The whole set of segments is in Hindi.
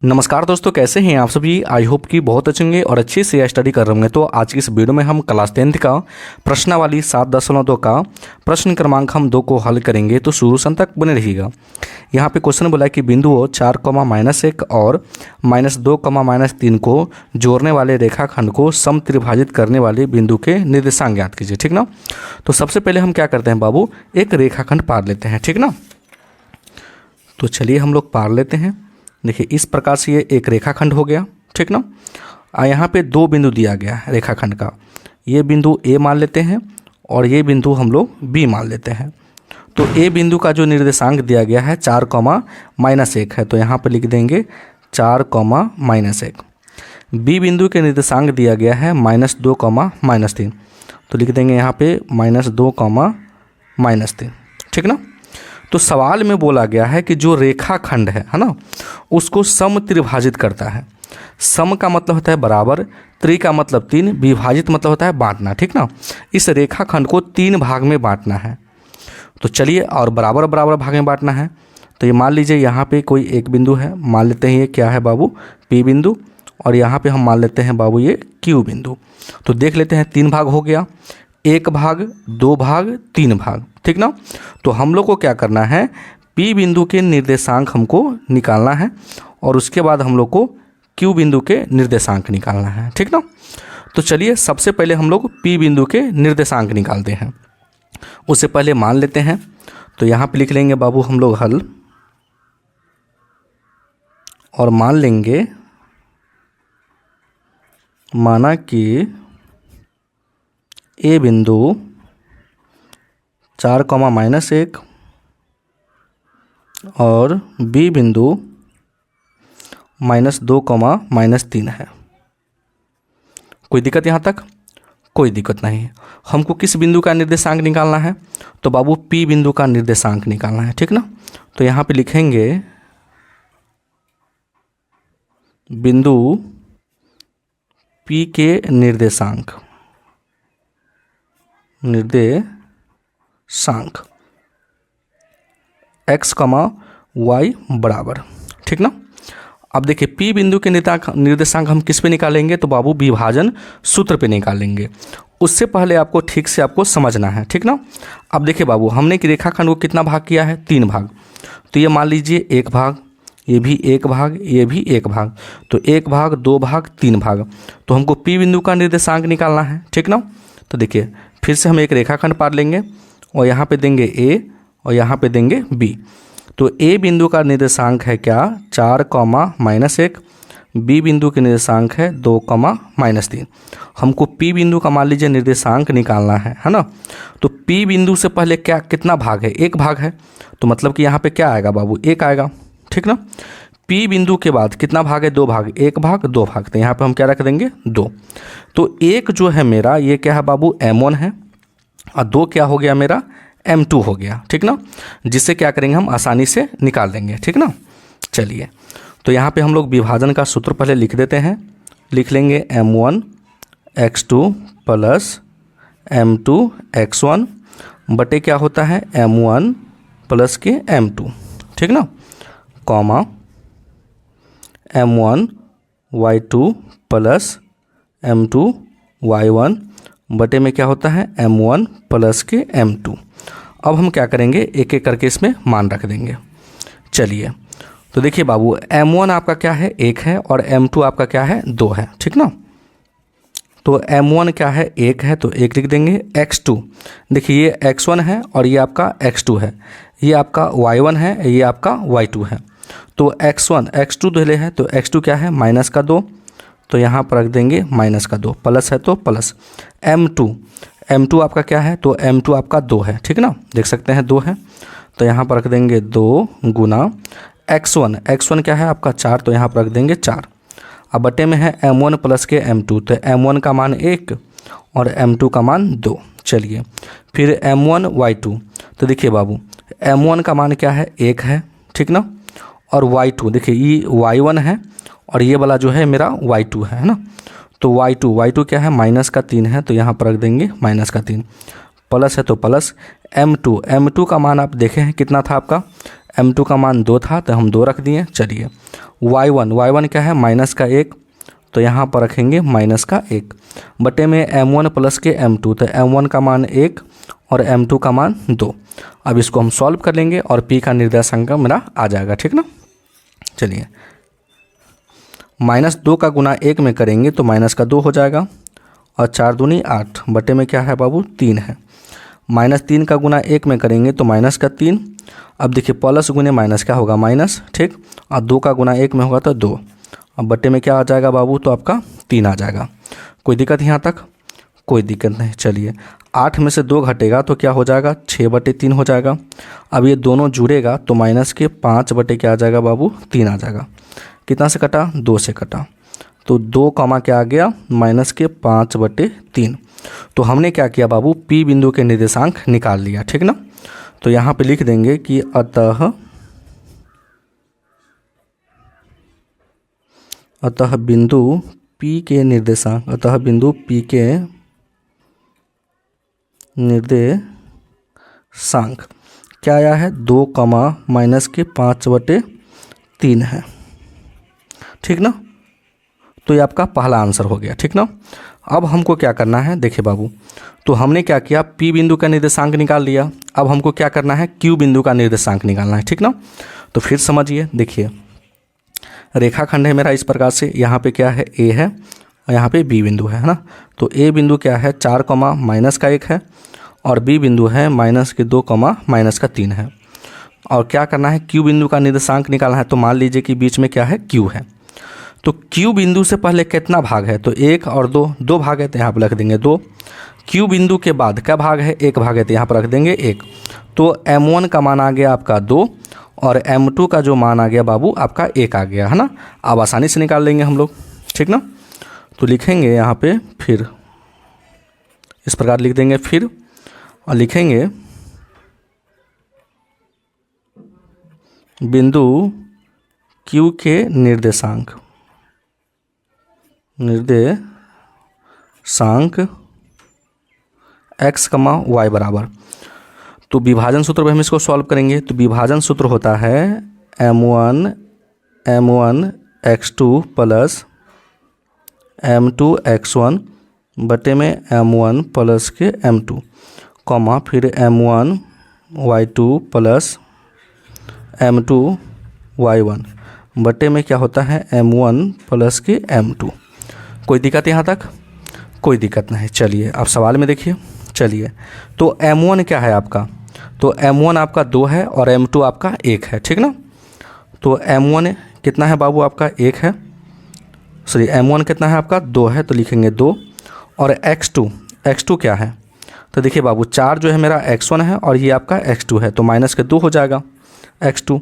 नमस्कार दोस्तों, कैसे हैं आप सभी। आई होप कि बहुत अच्छे होंगे और अच्छे से स्टडी कर रहे होंगे। तो आज की इस वीडियो में हम क्लास 10th का प्रश्नावली 7.2 का प्रश्न क्रमांक हम 2 को हल करेंगे। तो शुरू से अंत तक बने रहिएगा। यहाँ पे क्वेश्चन बोला है कि बिंदुओं 4, और -2, -3 को जोड़ने वाले रेखाखंड को समत्रिभाजित करने वाले बिंदु के निर्देशांक ज्ञात कीजिए। ठीक ना। तो सबसे पहले हम क्या करते हैं बाबू, एक रेखाखंड पार लेते हैं। ठीक ना। तो चलिए हम लोग पार लेते हैं। देखिए इस प्रकार से ये एक रेखाखंड हो गया। ठीक ना। यहाँ पे 2 बिंदु दिया गया है रेखाखंड का। ये बिंदु ए मान लेते हैं और ये बिंदु हम लोग बी मान लेते हैं। तो ए बिंदु का जो निर्देशांक दिया गया है 4, -1 है, तो यहाँ पे लिख देंगे 4, -1। बी बिंदु के निर्देशांक दिया गया है -2, -3, तो लिख देंगे यहाँ पे -2, -3। ठीक ना। तो सवाल में बोला गया है कि जो रेखाखंड है ना, उसको समत्रिभाजित करता है। सम का मतलब होता है बराबर, त्रि का मतलब 3, विभाजित मतलब होता है बांटना। ठीक ना। इस रेखाखंड को 3 भाग में बांटना है। तो चलिए, और बराबर बराबर भाग में बांटना है। तो ये मान लीजिए यहाँ पे कोई एक बिंदु है, मान लेते हैं ये क्या है बाबू, पी बिंदु, और यहाँ पे हम मान लेते हैं बाबू ये क्यू बिंदु। तो देख लेते हैं 3 भाग हो गया, 1 भाग, 2 भाग, 3 भाग। ठीक ना। तो हम लोग को क्या करना है, पी बिंदु के निर्देशांक हमको निकालना है और उसके बाद हम लोग को क्यू बिंदु के निर्देशांक निकालना है। ठीक ना। तो चलिए सबसे पहले हम लोग पी बिंदु के निर्देशांक निकालते हैं। उससे पहले मान लेते हैं। तो यहाँ पे लिख लेंगे बाबू हम लोग हल, और मान लेंगे, माना कि ए बिंदु 4, और बी बिंदु -2, -3 है। कोई दिक्कत यहाँ तक? कोई दिक्कत नहीं है। हमको किस बिंदु का निर्देशांक निकालना है? तो बाबू पी बिंदु का निर्देशांक निकालना है। ठीक ना। तो यहाँ पे लिखेंगे बिंदु पी के निर्देशांक x, y बराबर। ठीक ना। अब देखिए पी बिंदु के निर्देशांक हम किस पे निकालेंगे? तो बाबू विभाजन सूत्र पे निकालेंगे। उससे पहले आपको ठीक से आपको समझना है। ठीक ना। अब देखिए बाबू, हमने कि रेखाखंड को कितना भाग किया है? 3 भाग। तो ये मान लीजिए 1 भाग, ये भी 1 भाग, ये भी 1 भाग। तो 1 भाग, 2 भाग, 3 भाग। तो हमको पी बिंदु का निर्देशांक निकालना है। ठीक ना। तो देखिए फिर से हम एक रेखाखंड पार लेंगे और यहाँ पे देंगे ए और यहाँ पे देंगे बी। तो ए बिंदु का निर्देशांक है क्या? 4, -1। बी बिंदु के निर्देशांक है 2, -3। हमको पी बिंदु का मान लीजिए निर्देशांक निकालना है ना। तो पी बिंदु से पहले क्या कितना भाग है? 1 भाग है। तो मतलब कि यहाँ पे क्या आएगा बाबू? 1 आएगा। ठीक ना। पी बिंदु के बाद कितना भाग है? 2 भाग, 1 भाग, 2 भाग। तो यहाँ पे हम क्या रख देंगे? 2। तो 1 जो है मेरा, ये क्या है बाबू? M1 है, और 2 क्या हो गया मेरा? M2 हो गया। ठीक ना। जिससे क्या करेंगे, हम आसानी से निकाल देंगे। ठीक ना। चलिए, तो यहाँ पे हम लोग विभाजन का सूत्र पहले लिख देते हैं। लिख लेंगे M1 x2 plus M2 x1 बटे क्या होता है? M1 प्लस के M2। ठीक ना। Comma M1 y2 plus M2 y1 बटे में क्या होता है? M1 प्लस के M2। अब हम क्या करेंगे, एक एक करके इसमें मान रख देंगे। चलिए, तो देखिए बाबू, M1 आपका क्या है? 1 है, और M2 आपका क्या है? 2 है। ठीक ना। तो M1 क्या है? 1 है, तो 1 लिख देंगे। x2, देखिए ये x1 है और ये आपका x2 है, ये आपका y1 है, ये आपका y2 है। तो x1 x2 धले है, तो x2 क्या है? -2। तो यहाँ पर रख देंगे -2, प्लस है तो प्लस। M2 आपका क्या है? तो M2 आपका 2 है। ठीक ना। देख सकते हैं 2 है, तो यहाँ पर रख देंगे 2 गुना x1 क्या है आपका? 4, तो यहाँ पर रख देंगे 4। अब बटे में है M1 प्लस के M2, तो M1 का मान 1 और M2 का मान 2। चलिए, फिर M1 y2, तो देखिए बाबू M1 का मान क्या है? 1 है। ठीक ना। और y2 देखिए ये y1 है और ये वाला जो है मेरा y2 है ना। तो y2 क्या है? -3 है, तो यहाँ पर रख देंगे -3। प्लस है तो प्लस। M2 का मान आप देखे हैं कितना था आपका? M2 का मान 2 था, तो हम 2 रख दिए। चलिए, y1 क्या है माइनस का 1, तो यहाँ पर रखेंगे माइनस का 1 बटे में m1 प्लस के m2, तो m1 का मान 1 और m2 का मान 2। अब इसको हम सॉल्व कर लेंगे और p का निर्देशांक मेरा आ जाएगा, ठीक ना। चलिए -2 का गुना 1 में करेंगे तो माइनस का 2 हो जाएगा और 4 दूनी 8 बटे में क्या है बाबू 3 है। -3 का गुना 1 में करेंगे तो माइनस का 3। अब देखिए प्लस गुने माइनस क्या होगा माइनस, ठीक, और 2 का गुना 1 में होगा तो 2। अब बटे में क्या आ जाएगा बाबू, तो आपका 3 आ जाएगा। कोई दिक्कत यहाँ तक? कोई दिक्कत नहीं। चलिए 8 में से 2 घटेगा तो क्या हो जाएगा 6/3 हो जाएगा। अब ये दोनों जुड़ेगा तो माइनस के 5 बटे क्या आ जाएगा बाबू 3 आ जाएगा। कितना से कटा, 2 से कटा, तो 2 कॉमा क्या आ गया माइनस के 5/3। तो हमने क्या किया बाबू, P बिंदु के निर्देशांक निकाल लिया, ठीक ना। तो यहाँ पे लिख देंगे कि अतः बिंदु P के निर्देशांक, अतः बिंदु P के निर्देशांक क्या आया है 2 कॉमा माइनस के 5/3 है, ठीक ना। तो ये आपका पहला आंसर हो गया, ठीक ना। अब हमको क्या करना है, देखिए बाबू, तो हमने क्या किया P बिंदु का निर्देशांक निकाल लिया। अब हमको क्या करना है Q बिंदु का निर्देशांक निकालना है, ठीक ना। तो फिर समझिए, देखिए रेखाखंड है मेरा इस प्रकार से, यहाँ पे क्या है A है और यहाँ पे B बिंदु है ना। तो A बिंदु क्या है 4 कॉमा माइनस का 1 है और B बिंदु है माइनस के 2 कॉमा माइनस का 3 है। और क्या करना है Q बिंदु का निर्देशांक निकालना है। तो मान लीजिए कि बीच में क्या है Q है, तो Q बिंदु से पहले कितना भाग है, तो 1 और 2 भाग है, तो यहाँ पर रख देंगे 2। Q बिंदु के बाद क्या भाग है, 1 भाग है, तो यहाँ पर रख देंगे 1। तो m1 का मान आ गया आपका 2 और m2 का जो मान आ गया बाबू आपका 1 आ गया, है ना। अब आसानी से निकाल लेंगे हम लोग, ठीक ना। तो लिखेंगे यहाँ पे फिर इस प्रकार लिख देंगे फिर, और लिखेंगे बिंदु Q के निर्देशांक x, y बराबर। तो विभाजन सूत्र में हम इसको सॉल्व करेंगे। तो विभाजन सूत्र होता है m1 x2 plus m2 x1 बटे में m1 प्लस के m2 कॉमा फिर m1 y2 plus m2 y1 बटे में क्या होता है m1 प्लस के m2। कोई दिक्कत यहाँ तक? कोई दिक्कत नहीं। चलिए अब सवाल में देखिए। चलिए तो m1 क्या है आपका, तो m1 आपका 2 है और m2 आपका 1 है, ठीक ना। तो m1 कितना है बाबू आपका 1 है, सॉरी m1 कितना है आपका 2 है, तो लिखेंगे 2। और x2 क्या है, तो देखिए बाबू 4 जो है मेरा x1 है और ये आपका x2 है, तो माइनस के 2 हो जाएगा x2,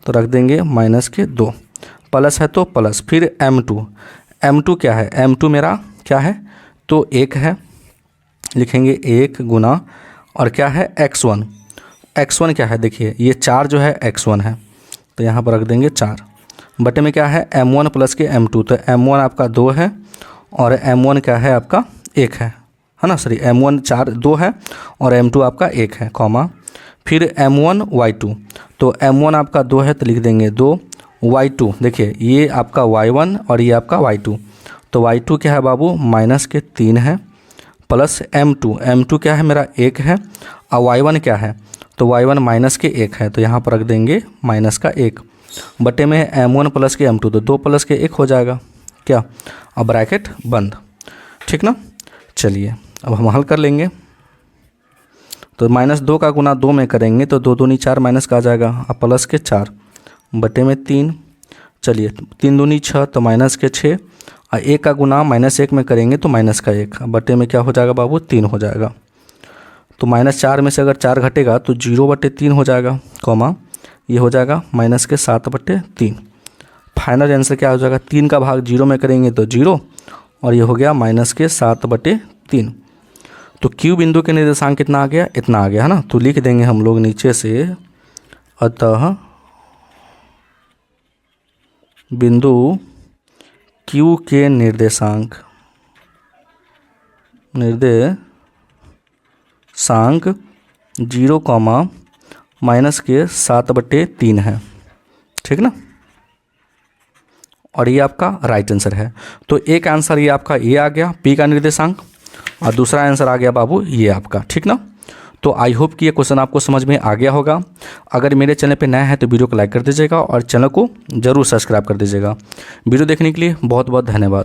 तो रख देंगे माइनस के 2। प्लस है तो प्लस, फिर m2 क्या है, m2 मेरा क्या है तो 1 है, लिखेंगे 1 गुना और क्या है x1 क्या है, देखिए ये 4 जो है x1 है, तो यहाँ पर रख देंगे 4 बटे में क्या है m1 प्लस के m2, तो m1 आपका 2 है और m1 क्या है आपका 1 है ना, सॉरी m1 2 है और m2 आपका 1 है, कॉमा फिर m1 y2, तो m1 आपका 2 है तो लिख देंगे 2, y2 देखिए ये आपका y1 और ये आपका y2, तो y2 क्या है बाबू माइनस के 3 है प्लस m2 क्या है मेरा 1 है और y1 क्या है, तो y1 माइनस के 1 है, तो यहाँ पर रख देंगे माइनस का 1 बटे में m1 प्लस के m2, तो 2 प्लस के 1 हो जाएगा क्या, अब ब्रैकेट बंद, ठीक ना। चलिए अब हम हल कर लेंगे। तो -2 का गुना 2 में करेंगे तो 2 दूनी 4 माइनस का आ जाएगा, अब प्लस के 4 बटे में 3। चलिए 3 दूनी 6 तो माइनस के 6 और 1 का गुना -1 में करेंगे तो माइनस का 1, बटे में क्या हो जाएगा बाबू 3 हो जाएगा। तो -4 में से अगर 4 घटेगा तो 0/3 हो जाएगा, कॉमा ये हो जाएगा माइनस के 7/3। फाइनल आंसर क्या हो जाएगा, 3 का भाग 0 में करेंगे तो 0 और ये हो गया माइनस के 7/3। तो Q बिंदु के निर्देशांक कितना आ गया, इतना आ गया है ना। तो लिख देंगे हम लोग नीचे से अतः बिंदु Q के निर्देशांक 0 कॉमा माइनस के 7/3 है, ठीक ना। और ये आपका राइट आंसर है। तो एक आंसर ये आपका ये आ गया पी का निर्देशांक, और दूसरा आंसर आ गया बाबू ये आपका, ठीक ना। तो आई होप कि ये क्वेश्चन आपको समझ में आ गया होगा। अगर मेरे चैनल पे नया है तो वीडियो को लाइक कर दीजिएगा और चैनल को जरूर सब्सक्राइब कर दीजिएगा। वीडियो देखने के लिए बहुत बहुत धन्यवाद।